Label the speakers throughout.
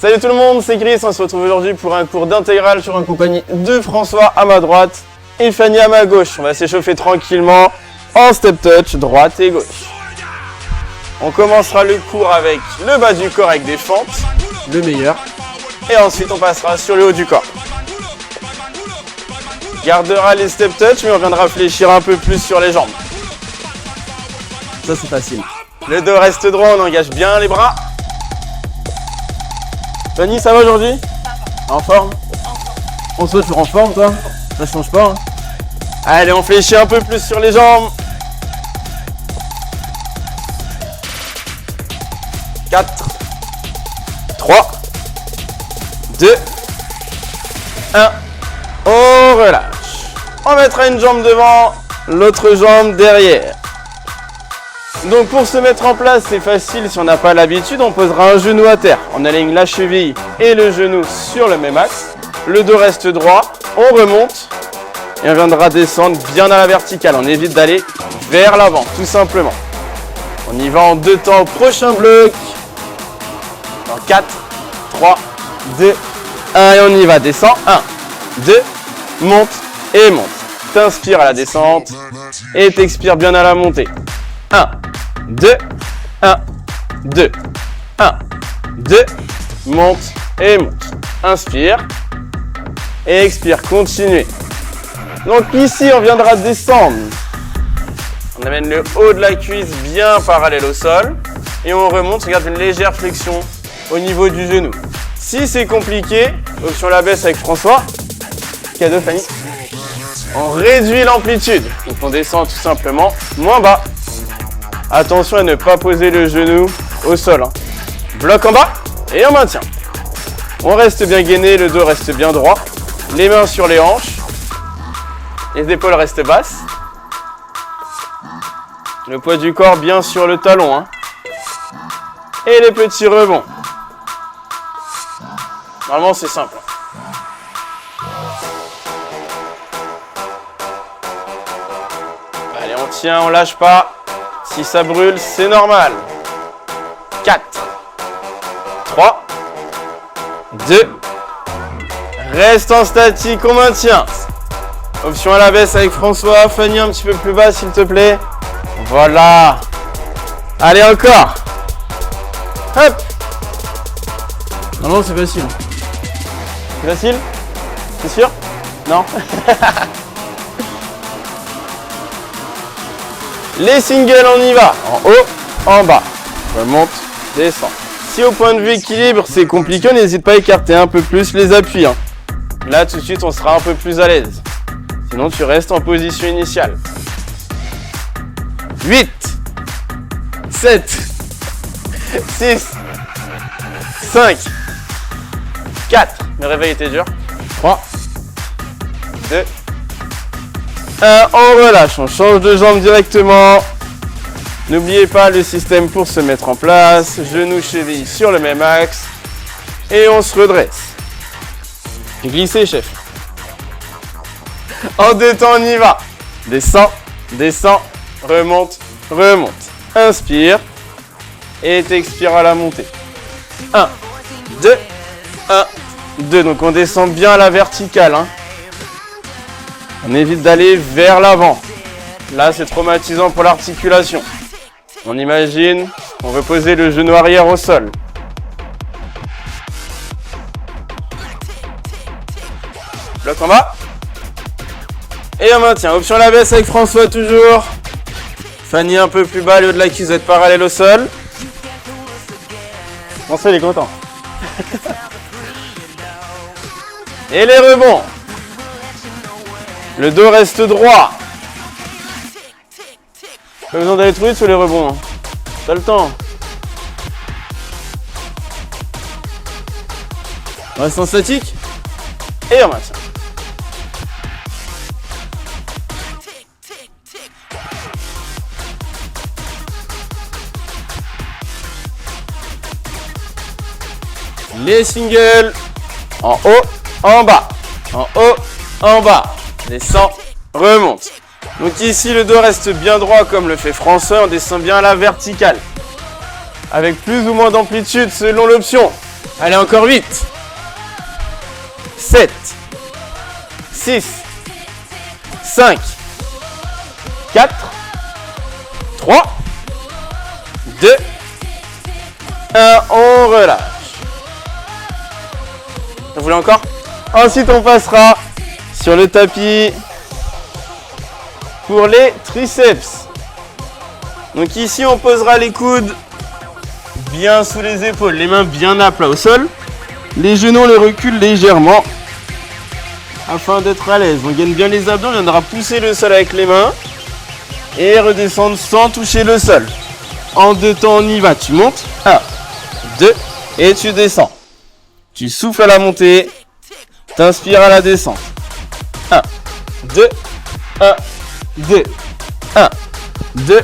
Speaker 1: Salut tout le monde, c'est Chris, on se retrouve aujourd'hui pour un cours d'intégrale sur en compagnie de François à ma droite et Fanny à ma gauche. On va s'échauffer tranquillement en step touch, droite et gauche. On commencera le cours avec le bas du corps avec des fentes, le meilleur. Et ensuite on passera sur le haut du corps. Gardera les step touch mais on viendra fléchir un peu plus sur les jambes. Ça c'est facile. Le dos reste droit, on engage bien les bras. Fanny, ça va aujourd'hui? En forme? On saute en forme, toi? Ça change pas, hein? Allez, on fléchit un peu plus sur les jambes. 4, 3, 2, 1. On relâche. On mettra une jambe devant, l'autre jambe derrière. Donc pour se mettre en place, c'est facile, si on n'a pas l'habitude, on posera un genou à terre. On aligne la cheville et le genou sur le même axe. Le dos reste droit, on remonte et on viendra descendre bien à la verticale. On évite d'aller vers l'avant, tout simplement. On y va en 2 temps au prochain bloc. Dans 4, 3, 2, 1 et on y va. Descend, 1, 2, monte et monte. T'inspires à la descente et t'expires bien à la montée. 1, 2, 1, 2, 1, 2, monte et monte. Inspire et expire, continuez. Donc ici, on viendra descendre. On amène le haut de la cuisse bien parallèle au sol et on remonte, regarde une légère flexion au niveau du genou. Si c'est compliqué, option la baisse avec François. Cadeau Fanny. On réduit l'amplitude, donc on descend tout simplement moins bas. Attention à ne pas poser le genou au sol. Bloc en bas et on maintient. On reste bien gainé, le dos reste bien droit. Les mains sur les hanches. Les épaules restent basses. Le poids du corps bien sur le talon. Et les petits rebonds. Normalement c'est simple. Allez, on tient, on lâche pas. Si ça brûle, c'est normal. 4, 3, 2, reste en statique, on maintient. Option à la baisse avec François. Fanny, un petit peu plus bas, s'il te plaît. Voilà. Allez, encore. Hop. Non, c'est facile. C'est facile? C'est sûr? Non. Les singles, on y va. En haut, en bas. Remonte, descend. Si au point de vue équilibre, c'est compliqué, n'hésite pas à écarter un peu plus les appuis. Là, tout de suite, on sera un peu plus à l'aise. Sinon, tu restes en position initiale. 8, 7, 6, 5, 4. Le réveil était dur. 3, 2, 1, on relâche, on change de jambe directement. N'oubliez pas le système pour se mettre en place. Genoux, cheville sur le même axe. Et on se redresse. Glissez, chef. En 2 temps, on y va. Descend, descend, remonte, remonte. Inspire. Et t'expires à la montée. 1, 2, 1, 2. Donc on descend bien à la verticale. On évite d'aller vers l'avant. Là, c'est traumatisant pour l'articulation. On imagine, on veut poser le genou arrière au sol. Bloc en bas. Et on maintient. Option à la baisse avec François toujours. Fanny un peu plus bas, le haut de la cuisse, vous êtes parallèle au sol. François, il est content. Et les rebonds. Le dos reste droit. Pas besoin d'aller trop vite sur les rebonds. T'as le temps. On reste en statique. Et on maintient. Les singles. En haut, en bas. En haut, en bas. Descend, remonte. Donc ici, le dos reste bien droit comme le fait François. On descend bien à la verticale. Avec plus ou moins d'amplitude selon l'option. Allez, encore 8. 7. 6. 5. 4. 3. 2. 1. On relâche. Vous voulez encore? Ensuite, on passera sur le tapis pour les triceps. Donc ici, on posera les coudes bien sous les épaules, les mains bien à plat au sol. Les genoux, on les recule légèrement afin d'être à l'aise. On gagne bien les abdos, on viendra pousser le sol avec les mains et redescendre sans toucher le sol. En 2 temps, on y va. Tu montes, 1, 2 et tu descends. Tu souffles à la montée, t'inspires à la descente. 1, 2, 1, 2, 1, 2.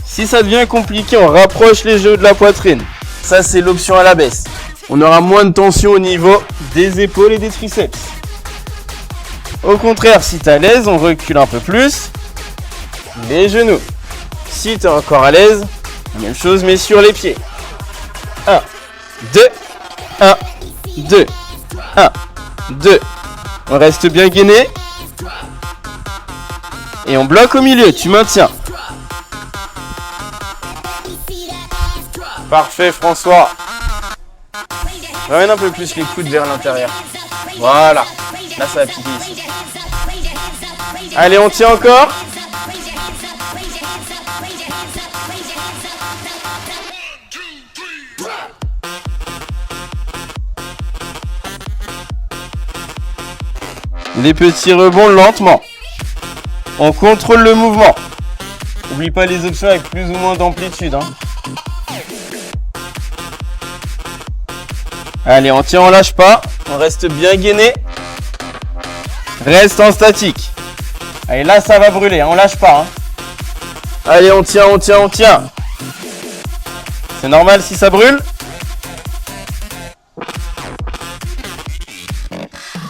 Speaker 1: Si ça devient compliqué, on rapproche les genoux de la poitrine. Ça, c'est l'option à la baisse. On aura moins de tension au niveau des épaules et des triceps. Au contraire, si tu es à l'aise, on recule un peu plus les genoux. Si tu es encore à l'aise, même chose, mais sur les pieds. 1, 2, 1, 2, 1, 2. On reste bien gainé. Et on bloque au milieu, tu maintiens. Parfait, François. Ramène un peu plus les coudes vers l'intérieur. Voilà. Là, ça va piquer ici. Allez, on tient encore. Les petits rebonds lentement. On contrôle le mouvement. N'oublie pas les options avec plus ou moins d'amplitude. Allez, on tient, on lâche pas. On reste bien gainé. Reste en statique. Allez, là, ça va brûler. On lâche pas. Allez, on tient, on tient, on tient. C'est normal si ça brûle.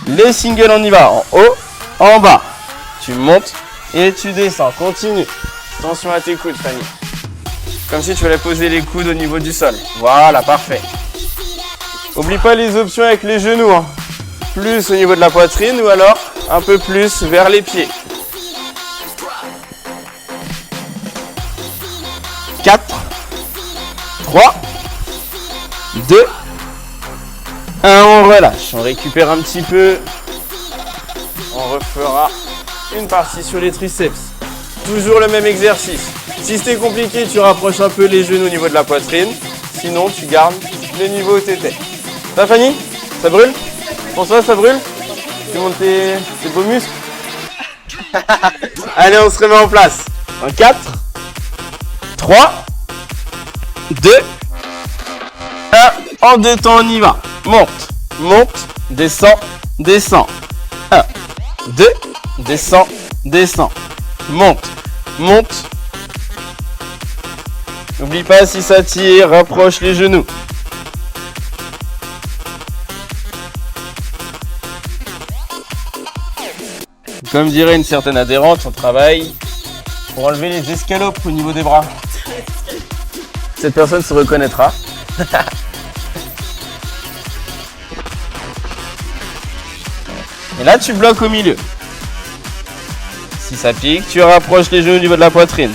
Speaker 1: Les singles, on y va. En haut, en bas. Tu montes et tu descends. Continue. Attention à tes coudes, Fanny. Comme si tu allais poser les coudes au niveau du sol. Voilà, parfait. N'oublie pas les options avec les genoux. Plus au niveau de la poitrine ou alors un peu plus vers les pieds. 4, 3, 2, 1, on relâche. On récupère un petit peu. On refera une partie sur les triceps. Toujours le même exercice. Si c'était compliqué, tu rapproches un peu les genoux au niveau de la poitrine. Sinon, tu gardes le niveau où tu étais. Ça, Fanny? Ça brûle? François, ça brûle? Tu montes tes beaux muscles? Allez, on se remet en place. En 4, 3, 2, 1. En 2 temps, on y va. Monte, monte, descend, descend. 1, 2, descend, descend. Monte, monte. N'oublie pas, si ça tire, rapproche les genoux. Comme dirait une certaine adhérente, on travaille pour enlever les escalopes au niveau des bras. Cette personne se reconnaîtra. Et là, tu bloques au milieu. Si ça pique, tu rapproches les genoux au niveau de la poitrine.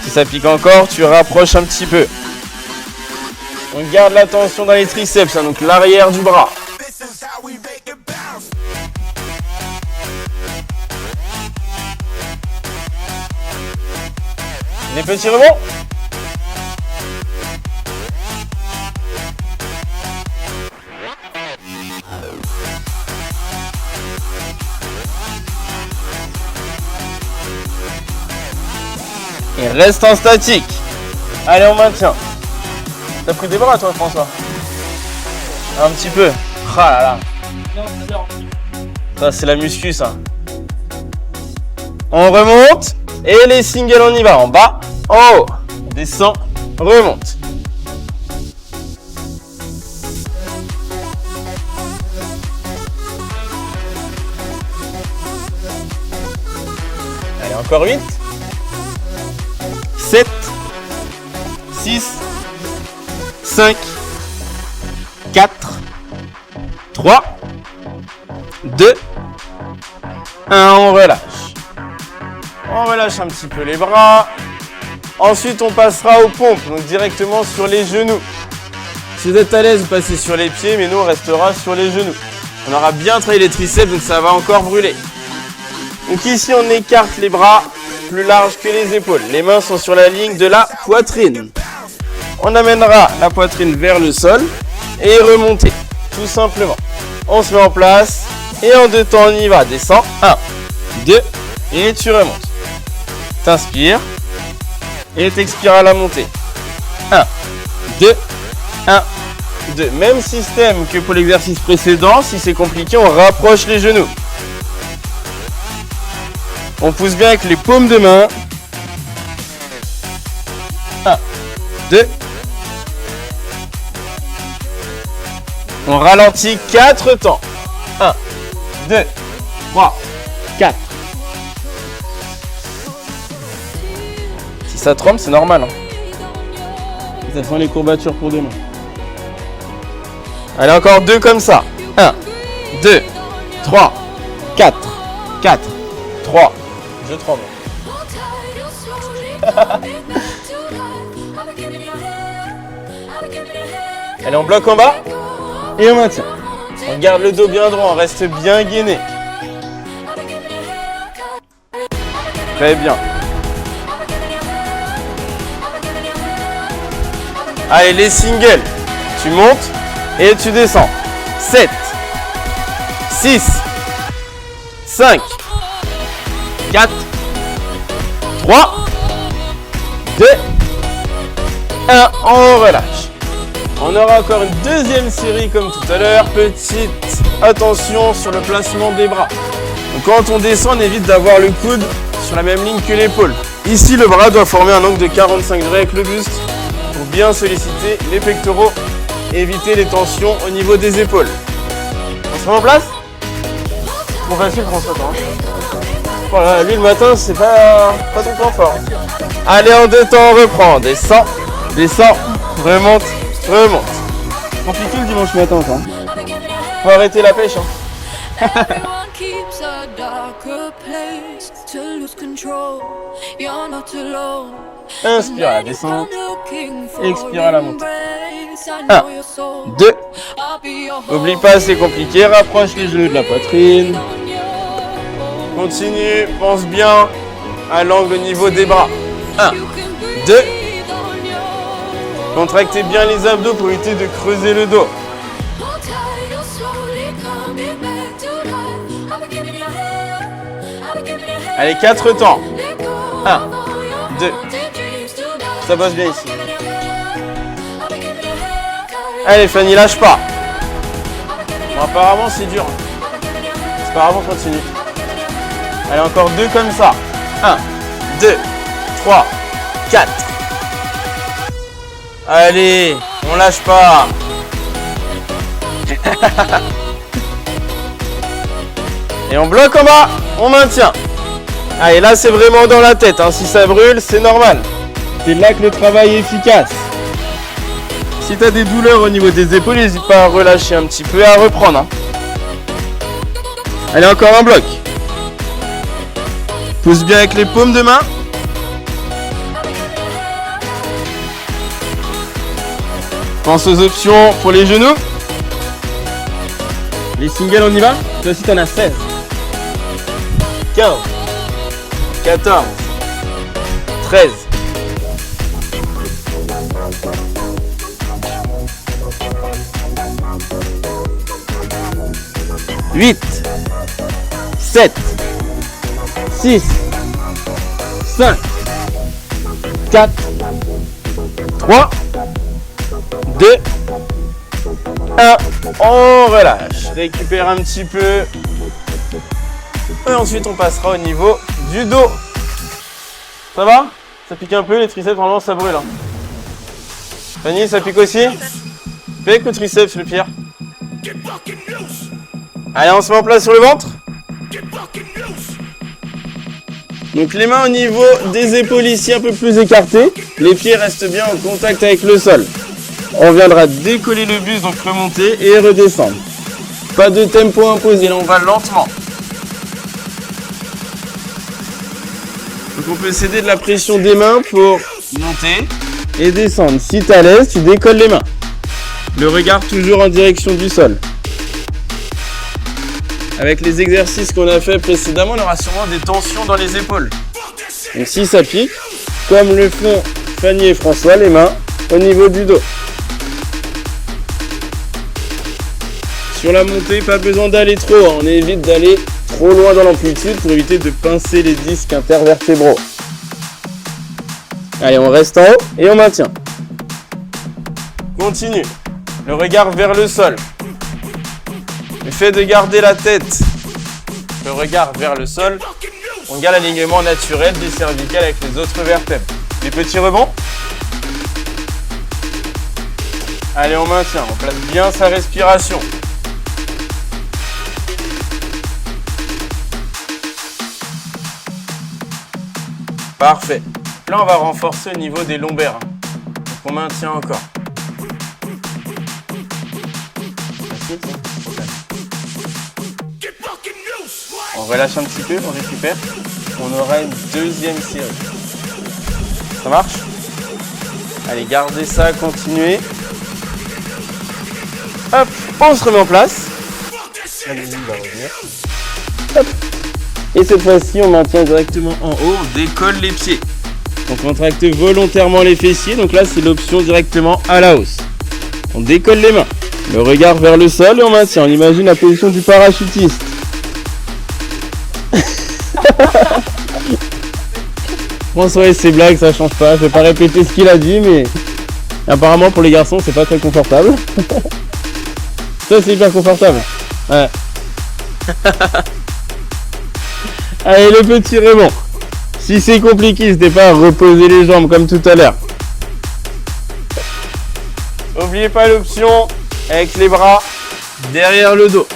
Speaker 1: Si ça pique encore, tu rapproches un petit peu. On garde la tension dans les triceps, donc l'arrière du bras. Les petits rebonds. Et reste en statique. Allez, on maintient. T'as pris des bras, toi, François? Un petit peu. Ah là là. Ça, c'est la muscu, ça. On remonte. Et les singles, on y va. En bas, en haut. Descend, remonte. Allez, encore 8. 7, 6, 5, 4, 3, 2, 1, on relâche. On relâche un petit peu les bras. Ensuite, on passera aux pompes, donc directement sur les genoux. Si vous êtes à l'aise, vous passez sur les pieds, mais nous, on restera sur les genoux. On aura bien travaillé les triceps, donc ça va encore brûler. Donc ici, on écarte les bras plus larges que les épaules. Les mains sont sur la ligne de la poitrine. On amènera la poitrine vers le sol et remonter, tout simplement. On se met en place et en 2 temps, on y va. Descends, 1, 2 et tu remontes. T'inspires et t'expires à la montée. 1, 2, 1, 2. Même système que pour l'exercice précédent. Si c'est compliqué, on rapproche les genoux. On pousse bien avec les paumes de main. 1, 2. On ralentit 4 temps. 1, 2, 3, 4. Si ça tremble, c'est normal. Ça sent les courbatures pour demain. Allez, encore 2 comme ça. 1, 2, 3, 4, 4, 3. Je tremble. Allez, on bloque en bas et on maintient. On garde le dos bien droit, on reste bien gainé. Très bien. Allez, les singles. Tu montes et tu descends. 7, 6, 5, 4, 3, 2, 1. On relâche. On aura encore une deuxième série comme tout à l'heure. Petite attention sur le placement des bras. Donc quand on descend, on évite d'avoir le coude sur la même ligne que l'épaule. Ici, le bras doit former un angle de 45 degrés avec le buste pour bien solliciter les pectoraux et éviter les tensions au niveau des épaules. On se met en place? Bon, facile, François. Voilà, lui le matin, c'est pas ton point fort. Allez, en 2 temps, on reprend. Descend, descend, remonte, remonte. Compliqué le dimanche matin, ça. Faut arrêter la pêche. Inspire à la descente, expire à la montée. 1, 2. N'oublie pas, c'est compliqué. Rapproche les genoux de la poitrine. Continue, pense bien à l'angle au niveau des bras. 1, 2. Contractez bien les abdos pour éviter de creuser le dos. Allez, 4 temps. 1, 2. Ça bosse bien ici. Allez, Fanny, lâche pas. Bon, apparemment, c'est dur. C'est pas grave, on continue. Allez, encore 2 comme ça. 1, 2, 3, 4. Allez, on lâche pas. Et on bloque en bas, on maintient. Allez, là, c'est vraiment dans la tête. Hein. Si ça brûle, c'est normal. C'est là que le travail est efficace. Si tu as des douleurs au niveau des épaules, n'hésite pas à relâcher un petit peu et à reprendre. Hein. Allez, encore un bloc. Pousse bien avec les paumes de main. Pense aux options pour les genoux. Les singles, on y va. Toi aussi, tu en as 16. 15. 14. 13. 8, 7, 6, 5, 4, 3, 2, 1. On relâche. Récupère un petit peu. Et ensuite, on passera au niveau du dos. Ça va? Ça pique un peu, les triceps, normalement, ça brûle. Hein. Fanny, ça pique aussi? Fais avec le triceps, le pire. Allez, on se met en place sur le ventre. Donc les mains au niveau des épaules ici un peu plus écartées. Les pieds restent bien en contact avec le sol. On viendra décoller le buste, donc remonter et redescendre. Pas de tempo imposé, là on va lentement. Donc on peut céder de la pression des mains pour monter et descendre. Si tu es à l'aise, tu décolles les mains. Le regard toujours en direction du sol. Avec les exercices qu'on a fait précédemment, on aura sûrement des tensions dans les épaules. Donc si ça pique, comme le font Fanny et François, les mains au niveau du dos. Sur la montée, pas besoin d'aller trop haut. On évite d'aller trop loin dans l'amplitude pour éviter de pincer les disques intervertébraux. Allez, on reste en haut et on maintient. Continue. Le regard vers le sol. Le fait de garder la tête, le regard vers le sol, on garde l'alignement naturel des cervicales avec les autres vertèbres. Les petits rebonds. Allez, on maintient. On place bien sa respiration. Parfait. Là, on va renforcer au niveau des lombaires. Donc, on maintient encore. On relâche un petit peu, on récupère. On aura une deuxième série. Ça marche? Allez, gardez ça, continuez. Hop, on se remet en place. Allez-y, va revenir. Hop. Et cette fois-ci, on maintient directement en haut, on décolle les pieds. On contracte volontairement les fessiers, donc là, c'est l'option directement à la hausse. On décolle les mains, le regard vers le sol et on maintient. On imagine la position du parachutiste. François et ses blagues, ça change pas. Je vais pas répéter ce qu'il a dit, mais apparemment pour les garçons, c'est pas très confortable. Ça, c'est hyper confortable. Ouais. Allez, le petit rebond. Si c'est compliqué, n'hésitez pas à reposer les jambes comme tout à l'heure. N'oubliez pas l'option avec les bras derrière le dos.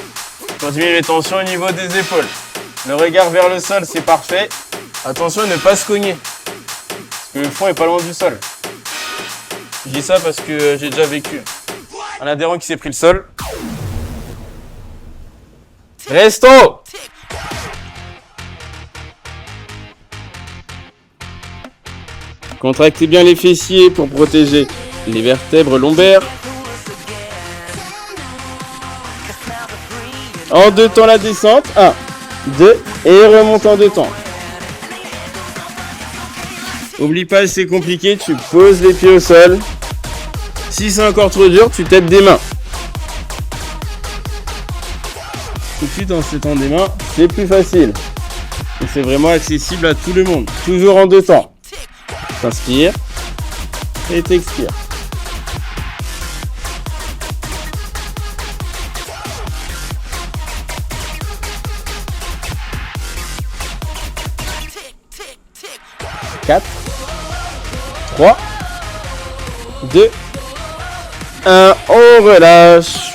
Speaker 1: Continuez les tensions au niveau des épaules. Le regard vers le sol, c'est parfait. Attention à ne pas se cogner. Parce que le fond est pas loin du sol. Je dis ça parce que j'ai déjà vécu un adhérent qui s'est pris le sol. Reste en haut. Contractez bien les fessiers pour protéger les vertèbres lombaires. En 2 temps la descente. 1, 2 et remonte en 2 temps. Oublie pas, c'est compliqué, tu poses les pieds au sol. Si c'est encore trop dur, tu t'aides des mains. Tout de suite en s'étendant des mains, c'est plus facile. Et c'est vraiment accessible à tout le monde. Toujours en 2 temps. T'inspires et t'expires. Quatre, 3, 2, 1, on relâche.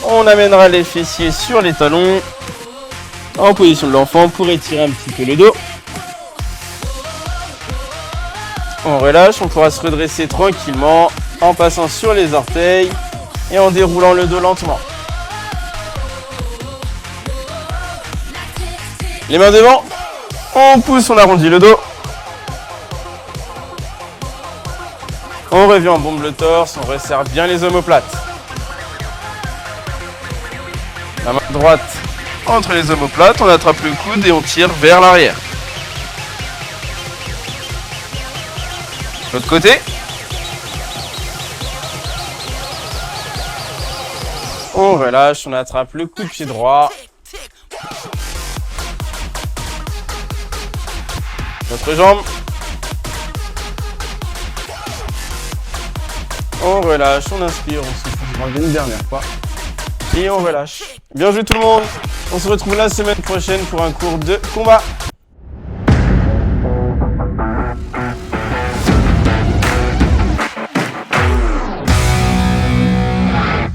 Speaker 1: On amènera les fessiers sur les talons en position de l'enfant pour étirer un petit peu le dos. On relâche, on pourra se redresser tranquillement en passant sur les orteils et en déroulant le dos lentement. Les mains devant, on pousse, on arrondit le dos. On revient, on bombe le torse, on resserre bien les omoplates. La main droite entre les omoplates, on attrape le coude et on tire vers l'arrière. L'autre côté. On relâche, on attrape le coup de pied droit. Notre jambe. On relâche, on inspire, on souffle une dernière fois. Et on relâche. Bien joué tout le monde. On se retrouve la semaine prochaine pour un cours de combat.